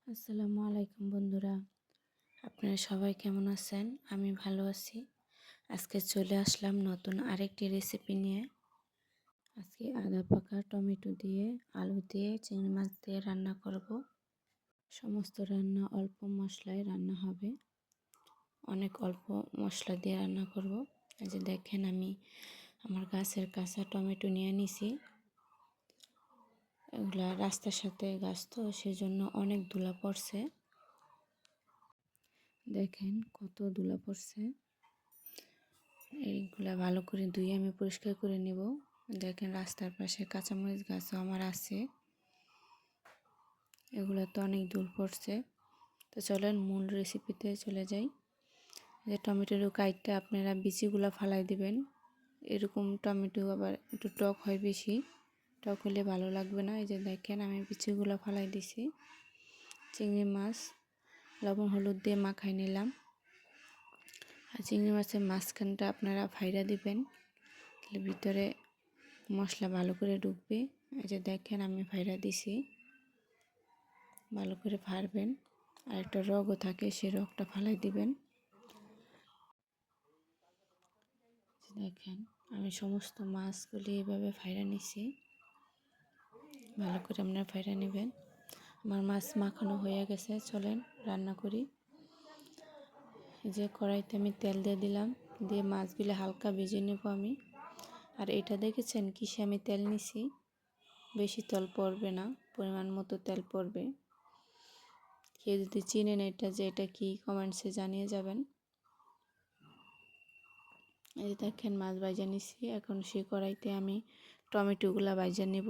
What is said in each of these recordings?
আসসালামু আলাইকুম বন্ধুরা, আপনারা সবাই কেমন আছেন? আমি ভালো আছি। আজকে চলে আসলাম নতুন আরেকটি রেসিপি নিয়ে। আজকে আদা পাকা টমেটো দিয়ে, আলু দিয়ে, চিংড়ি মাছ দিয়ে রান্না করব। সমস্ত রান্না অল্প মশলায় রান্না হবে। অনেক অল্প মশলা দিয়ে রান্না করব। এই যে দেখেন, আমি আমার গাছের কাঁচা টমেটো নিয়ে নিছি। এগুলা রাস্তার সাথে গাছ, তো সেজন্য অনেক ধুলা পড়ছে। দেখেন কত ধুলা পড়ছে। এইগুলা ভালো করে ধুয়ে আমি পরিষ্কার করে নেব। দেখেন রাস্তার পাশে কাঁচামরিচ গাছও আমার আছে। এগুলো তো অনেক দূর পড়ছে। তো চলেন মূল রেসিপিতে চলে যাই। যে টমেটোর কাইটটা আপনারা বিচিগুলো ফালাই দিবেন। এরকম টমেটো আবার একটু টক হয়, বেশি টক হলে ভালো লাগবে না। এই যে দেখেন আমি বিচিগুলো ফালাই দিছি। চিংড়ি মাছ লবণ হলুদ দিয়ে মাখাই নিলাম। আর চিংড়ি মাছের মাঝখানটা আপনারা ফাইরা দিবেন, তাহলে ভিতরে মশলা ভালো করে ঢুকবে। এই যে দেখেন আমি ফাইরা দিছি, ভালো করে ফাড়বেন। আর একটা রগও থাকে, সেই রগটা ফালাই দিবেন। দেখেন আমি সমস্ত মাছগুলি এইভাবে ফাইরা নিছি, ভালো করে আপনারা ফাইরা নেবেন। আমার মাছ মাখানো হয়ে গেছে, চলেন রান্না করি। এই যে কড়াইতে আমি তেল দিয়ে দিলাম, দিয়ে মাছগুলি হালকা ভেজে নেব আমি। আর এটা দেখেছেন কিসে আমি তেল নিছি? বেশি তেল পড়বে না, পরিমাণ মতো তেল পড়বে। কেউ যদি চিনেন এটা যে এটা কি, কমেন্টসে জানিয়ে যাবেন। এই যে দেখেন মাছ ভাজা নিছি। এখন সেই কড়াইতে আমি টমেটোগুলা ভাজা নেব,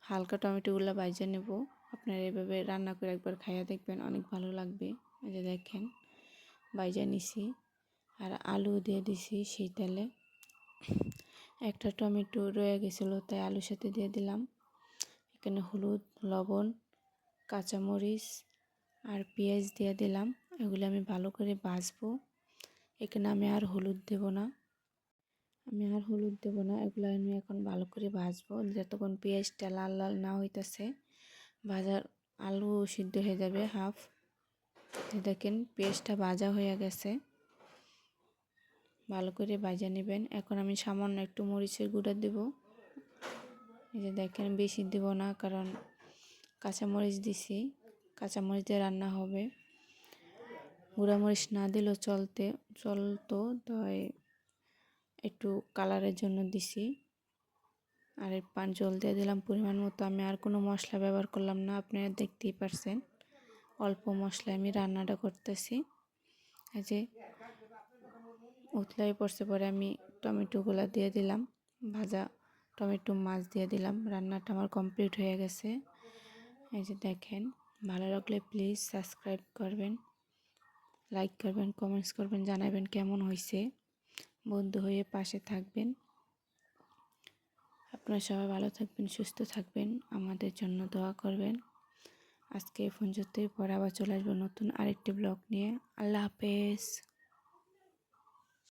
হালকা টমেটোগুলা ভাজা নেব। আপনারা এভাবে রান্না করে একবার খাইয়া দেখবেন, অনেক ভালো লাগবে। এই যে দেখেন ভাজা নিছি। আর আলু দিয়ে দিছি সেই তেলে। একটা টমেটো রয়ে গেছিলো, তাই আলুর সাথে দিয়ে দিলাম। এখানে হলুদ, লবণ, কাঁচামরিচ আর পেঁয়াজ দিয়ে দিলাম। এগুলো আমি ভালো করে ভাজবো। এখানে আমি আর হলুদ দেব না, এগুলো আমি এখন ভালো করে ভাজবো যতক্ষণ পেঁয়াজটা লাল লাল না হইতেছে। ভাজার আলু সিদ্ধ হয়ে যাবে হাফ। দেখেন পেঁয়াজটা ভাজা হয়ে গেছে, ভালো করে ভাজা নেবেন। এখন আমি সামান্য একটু মরিচের গুঁড়া দেব। এই যে দেখেন বেশি দেব না, কারণ কাঁচামরিচ দিছি, কাঁচামরিচ দিয়ে রান্না হবে। গুঁড়ামরিচ না দিলেও চলতো, তাই একটু কালারের জন্য দিছি। আর জল দিয়ে দিলাম পরিমাণ মতো। আমি আর কোনো মশলা ব্যবহার করলাম না, আপনারা দেখতেই পারছেন অল্প মশলায় আমি রান্নাটা করতেছি। এই যে উতলাই পড়ছে, পরে আমি টমেটোগুলো দিয়ে দিলাম, ভাজা টমেটো মাছ দিয়ে দিলাম। রান্নাটা আমার কমপ্লিট হয়ে গেছে। এই যে দেখেন, ভালো লাগলে প্লিজ সাবস্ক্রাইব করবেন, লাইক করবেন, কমেন্টস করবেন, জানাবেন কেমন হয়েছে। বন্ধু হয়ে পাশে থাকবেন। আপনারা সবাই ভালো থাকবেন, সুস্থ থাকবেন, আমাদের জন্য দোয়া করবেন। আজকে এই পর্যন্তই, পরে আবার চলে আসবো নতুন আরেকটি ব্লগ নিয়ে। আল্লাহ হাফেজ।